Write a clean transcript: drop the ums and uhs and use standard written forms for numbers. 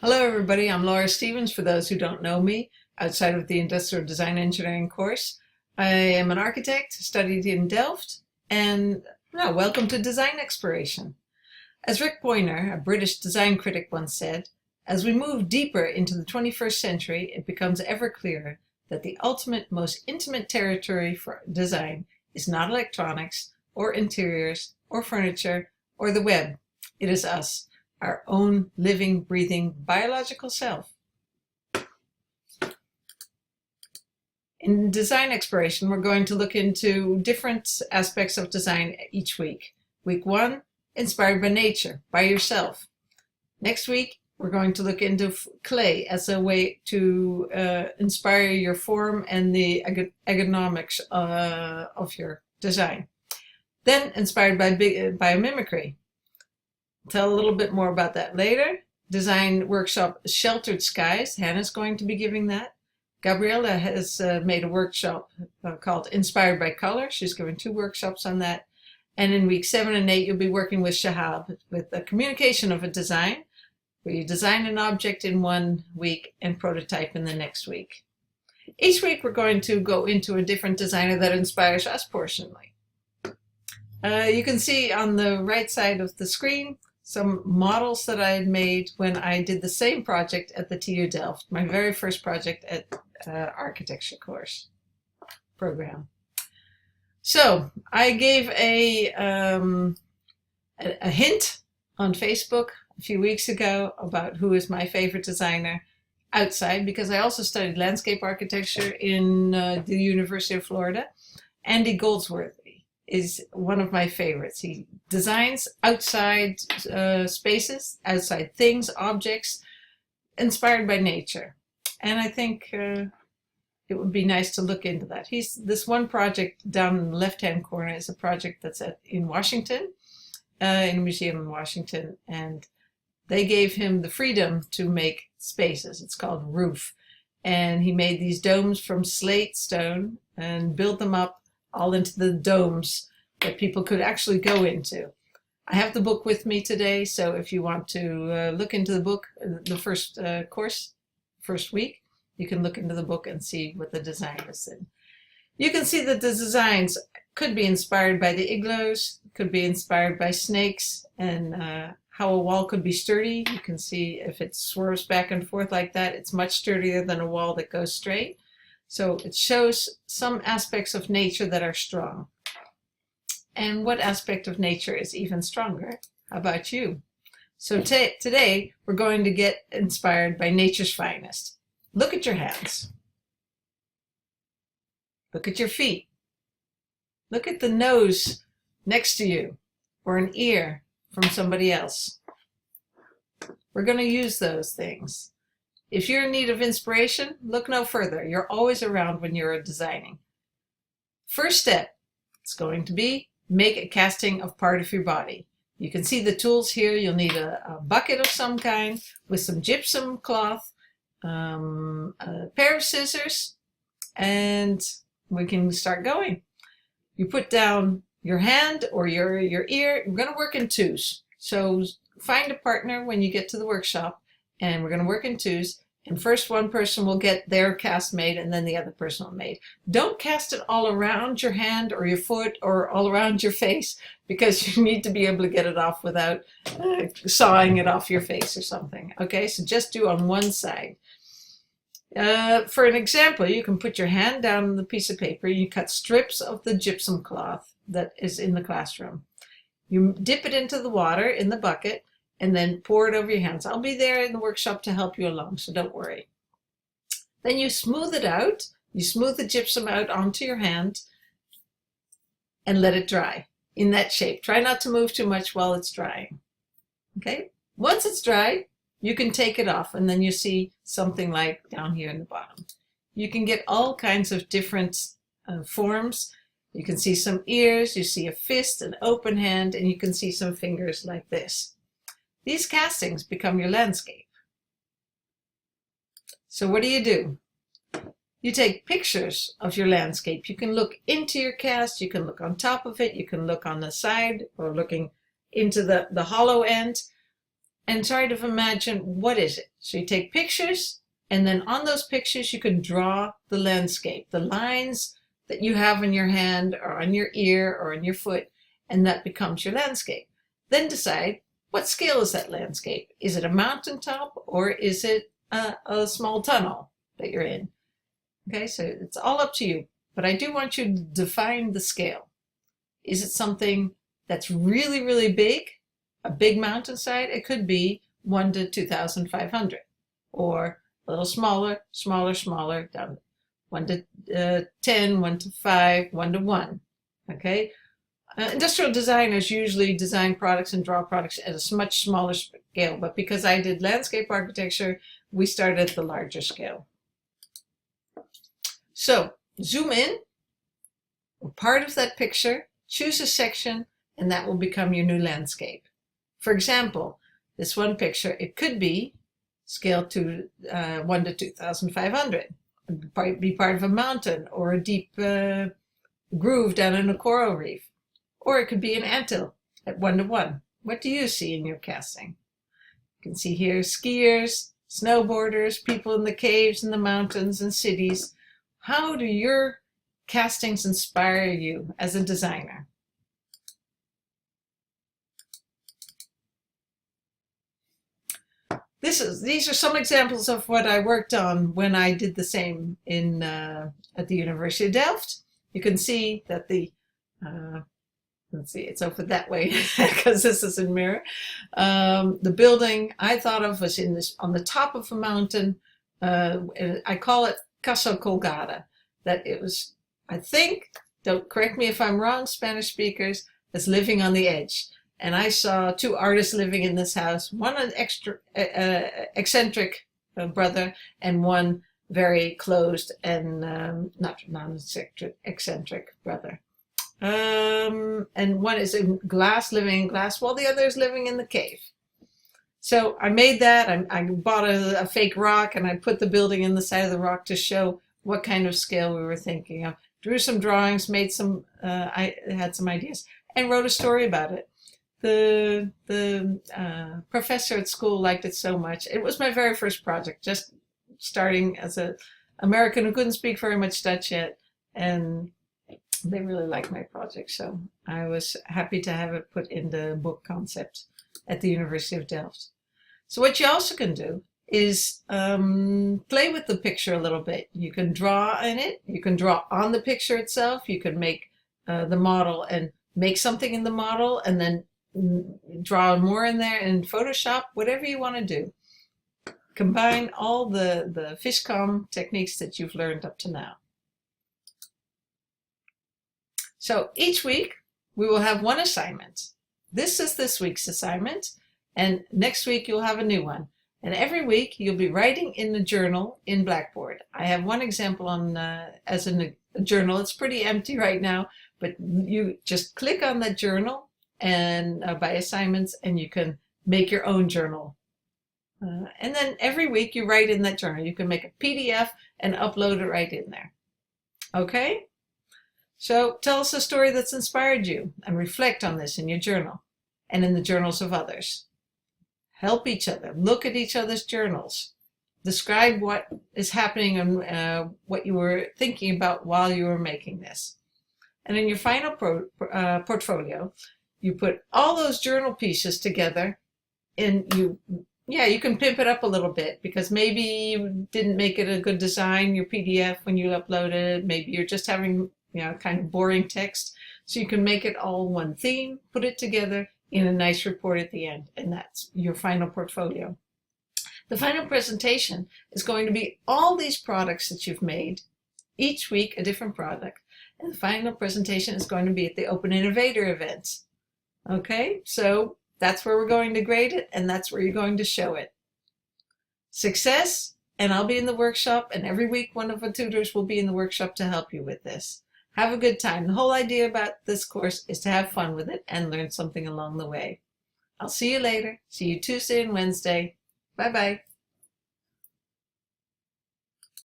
Hello everybody, I'm Laura Stevens for those who don't know me outside of the Industrial Design Engineering course. I am an architect, studied in Delft, and welcome to Design Exploration. As Rick Poynter, a British design critic, once said, as we move deeper into the 21st century, it becomes ever clearer that the ultimate, most intimate territory for design is not electronics, or interiors, or furniture, or the web. It is us, our own living, breathing, biological self. In design exploration, we're going to look into different aspects of design each week. Week 1, inspired by nature, by yourself. Next week, we're going to look into clay as a way to inspire your form and the ergonomics of your design. Then, inspired by biomimicry. Tell a little bit more about that later. Design workshop Sheltered Skies. Hannah's going to be giving that. Gabriella has made a workshop called Inspired by Color. She's giving 2 workshops on that. And in week 7 and 8, you'll be working with Shahab with the communication of a design, where you design an object in 1 week and prototype in the next week. Each week, we're going to go into a different designer that inspires us personally. You can see on the right side of the screen some models that I had made when I did the same project at the TU Delft, my very first project at architecture course program. So I gave a hint on Facebook a few weeks ago about who is my favorite designer outside, because I also studied landscape architecture in the University of Florida. Andy Goldsworthy is one of my favorites. He designs outside spaces, outside things, objects, inspired by nature. And I think it would be nice to look into that. This one project down in the left-hand corner is a project that's in Washington, in a museum in Washington. And they gave him the freedom to make spaces. It's called Roof. And he made these domes from slate stone and built them up all into the domes that people could actually go into. I have the book with me today, so if you want to look into the book, the first first week, you can look into the book and see what the design is in. You can see that the designs could be inspired by the igloos, could be inspired by snakes, and how a wall could be sturdy. You can see if it swerves back and forth like that, it's much sturdier than a wall that goes straight. So it shows some aspects of nature that are strong. And what aspect of nature is even stronger? How about you? So today we're going to get inspired by nature's finest. Look at your hands. Look at your feet. Look at the nose next to you, or an ear from somebody else. We're going to use those things. If you're in need of inspiration, look no further. You're always around when you're designing. First step, it's going to be make a casting of part of your body. You can see the tools here. You'll need a bucket of some kind with some gypsum cloth, a pair of scissors, and we can start going. You put down your hand or your ear. We're going to work in 2s. So find a partner when you get to the workshop, and we're going to work in 2s. And first one person will get their cast made, and then the other person will make. Don't cast it all around your hand or your foot or all around your face, because you need to be able to get it off without sawing it off your face or something. Okay, so just do on one side. For an example, you can put your hand down on the piece of paper. You cut strips of the gypsum cloth that is in the classroom. You dip it into the water in the bucket, and then pour it over your hands. I'll be there in the workshop to help you along, so don't worry. Then you smooth it out. You smooth the gypsum out onto your hand and let it dry in that shape. Try not to move too much while it's drying. Okay? Once it's dry, you can take it off, and then you see something like down here in the bottom. You can get all kinds of different forms. You can see some ears, you see a fist, an open hand, and you can see some fingers like this. These castings become your landscape. So what do? You take pictures of your landscape. You can look into your cast, you can look on top of it, you can look on the side or looking into the hollow end. and try to imagine what is it. So you take pictures, and then on those pictures you can draw the landscape, the lines that you have in your hand or on your ear or on your foot, and that becomes your landscape. Then decide, what scale is that landscape? Is it a mountaintop or is it a small tunnel that you're in? Okay, so it's all up to you, but I do want you to define the scale. Is it something that's really, really big, a big mountainside? It could be 1 to 2,500, or a little smaller, smaller, down 1 to 10, 1 to 5, 1 to 1. Okay, industrial designers usually design products and draw products at a much smaller scale, but because I did landscape architecture, we started at the larger scale. So zoom in, part of that picture, choose a section, and that will become your new landscape. For example, this one picture, it could be scale to 1 to 2,500. It might be part of a mountain or a deep groove down in a coral reef. Or it could be an anthill at 1 to 1. What do you see in your casting? You can see here skiers, snowboarders, people in the caves and the mountains and cities. How do your castings inspire you as a designer? These are some examples of what I worked on when I did the same in at the University of Delft. You can see that the let's see, it's over that way because this is in mirror. The building I thought of was on the top of a mountain. I call it Casa Colgada. That it was, I think, don't correct me if I'm wrong, Spanish speakers, as living on the edge. And I saw 2 artists living in this house, one an eccentric brother and one very closed and not eccentric brother. And one is in glass, living in glass, while the other is living in the cave. So I made that. I bought a fake rock and I put the building in the side of the rock to show what kind of scale we were thinking of. Drew some drawings, made some, I had some ideas, and wrote a story about it. The professor at school liked it so much. It was my very first project, just starting as an American who couldn't speak very much Dutch yet, and they really liked my project, so I was happy to have it put in the book concept at the University of Delft. So what you also can do is play with the picture a little bit. You can draw in it, you can draw on the picture itself, you can make the model and make something in the model and then draw more in there in Photoshop, whatever you want to do. Combine all the Fishcom techniques that you've learned up to now. So each week we will have one assignment. This is this week's assignment, and next week you'll have a new one. And every week you'll be writing in the journal in Blackboard. I have one example on as in a journal. It's pretty empty right now, but you just click on that journal and by assignments, and you can make your own journal. And then every week you write in that journal. You can make a PDF and upload it right in there. Okay? So tell us a story that's inspired you and reflect on this in your journal and in the journals of others. Help each other. Look at each other's journals. Describe what is happening and what you were thinking about while you were making this. And in your final portfolio, you put all those journal pieces together, and you can pimp it up a little bit because maybe you didn't make it a good design, your PDF, when you uploaded it. Maybe you're just having kind of boring text. So you can make it all one theme, put it together in a nice report at the end, and that's your final portfolio. The final presentation is going to be all these products that you've made, each week a different product, and the final presentation is going to be at the Open Innovator events. Okay, so that's where we're going to grade it, and that's where you're going to show it. Success, and I'll be in the workshop, and every week one of the tutors will be in the workshop to help you with this. Have a good time. The whole idea about this course is to have fun with it and learn something along the way. I'll see you later. See you Tuesday and Wednesday. Bye-bye.